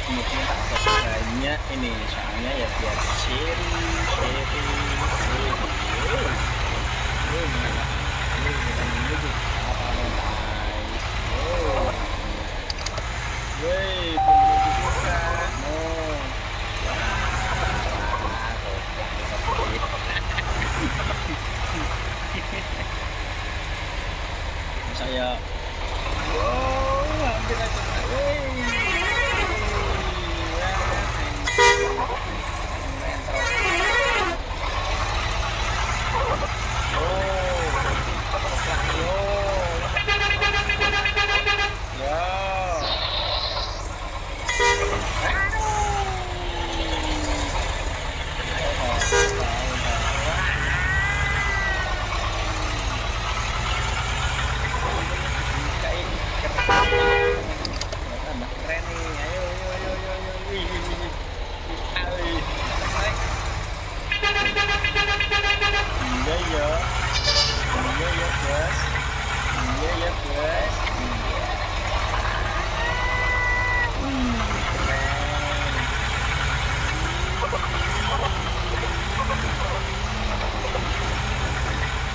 mod-modnya tak banyak ini, soalnya ya biar seri. Mana? Ini bukan ini tuh. Apa guys? Woi, belum dibuka. No. Saya hampir aja. Tambah keren nih, ayo. Wih. Iya ya bos.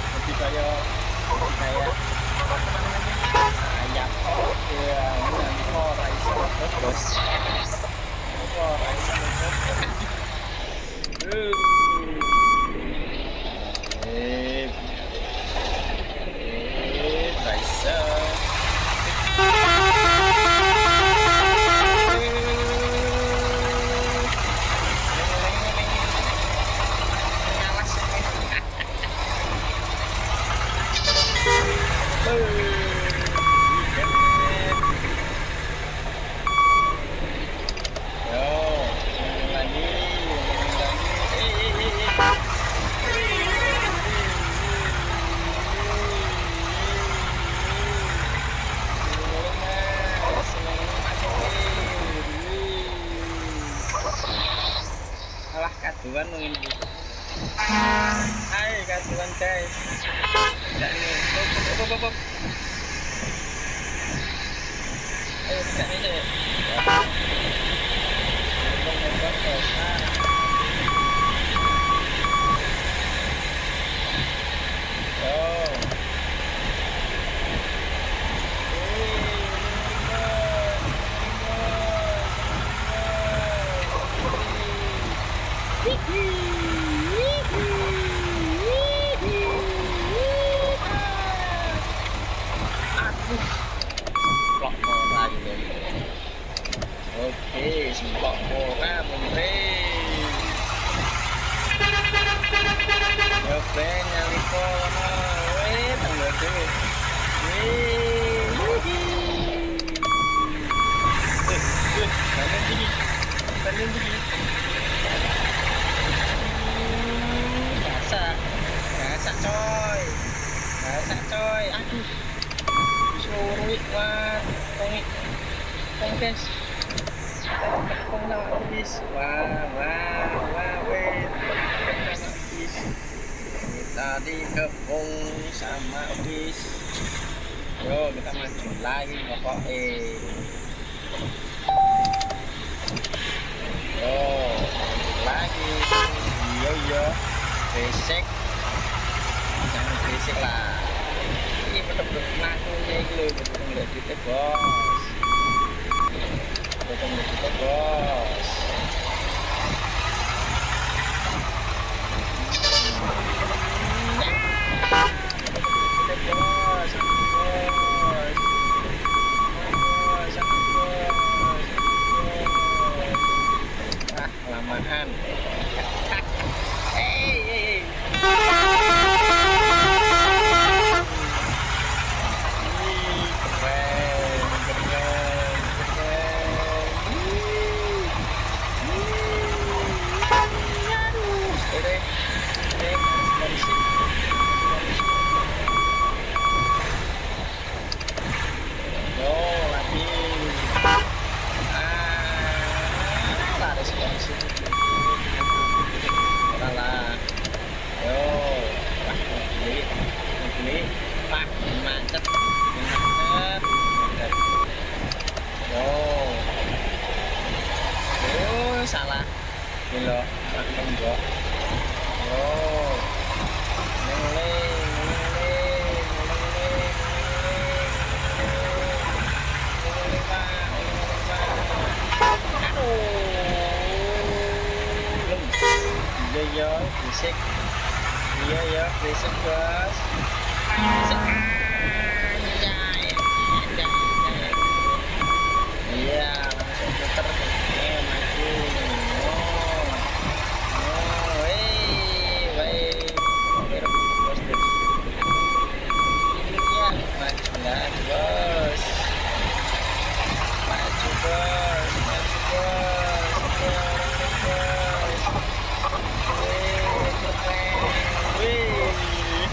Lebih kayak ayam ya, ini Raisa bos. Raisa Raisa. Alah kaduan ini. Hai kaduan guys. Tidak ini. Bop. Ayo tidak ini. Oke, semplok ora menteri. Yo ben nyali kono. Tanggo dhewe. Panen tinggi. Gasak coy. Aduh. Suruh kuat. Tong guys. Kong na habis. Wah, weh. Tadi kepung sama habis. Yo, kita maju lagi pokoknya. Yo, lagi. Yo. Besek. Jangan berisik lah. Ini bener-bener lakunya ini loh, bener-bener kita bos. Betul kita bos. Ah, kelamaan. Hey. lo makan gua. Oh, iya ya, berisik. Iya ya, berisik bos. Berisik. Iya, langsung puter. Maju. Bos deh. Iya, maju bos. Maju bos, maju bos. Bos. Wih, keren. Wih.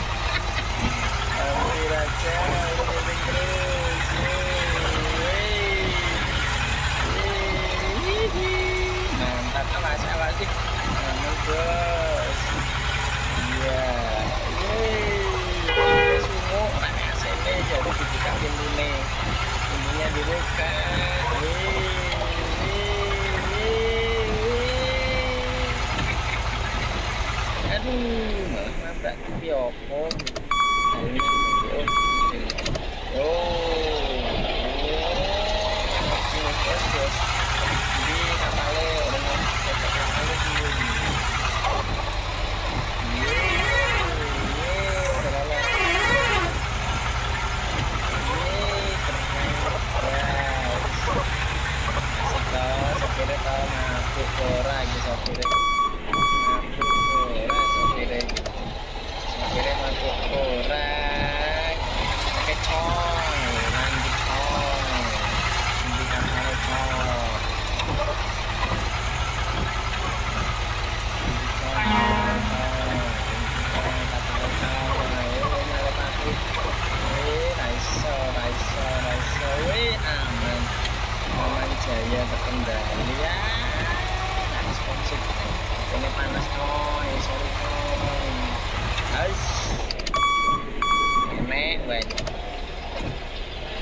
Hampir aja, keliling terus. Mantap mas, awas sih. Aman bos. Iya. Yeay. Sumo, mana ACP jadi dibuka pintunya. Pintunya dibuka. Aduh, malah nabrak TV opo. Bos. Jadi kapalnya orang kapalnya dulu. Sopirnya tahu mabuk ora iki sopirnya. Mabuk ora sopirnya. Sopirnya mabuk ora. Pakai cong, nanti cong. Nanti kapalnya cong. Jaya terkendali ya, responsif. Ini panas coy, sorry coy. Harus enek banget.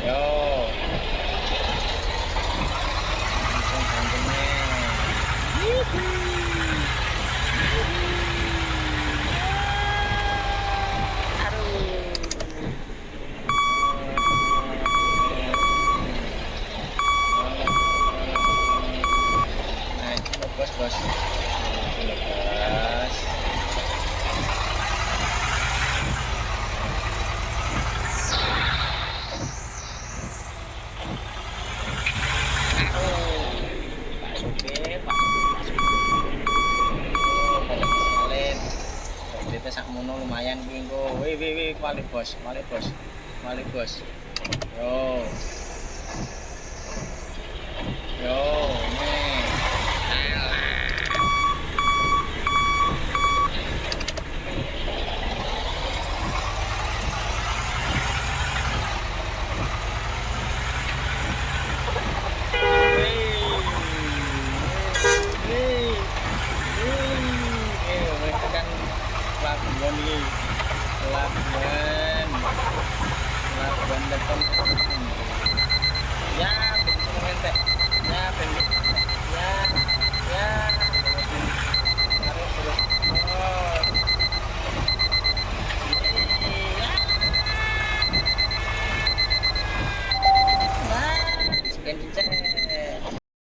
Yo, langsung gantinya. Bos, lepas. Pak Supir. Oh, pada salin. Supirnya sakmono lumayan kingko. Wih, balik bos. Yo. Nih. Labuan depan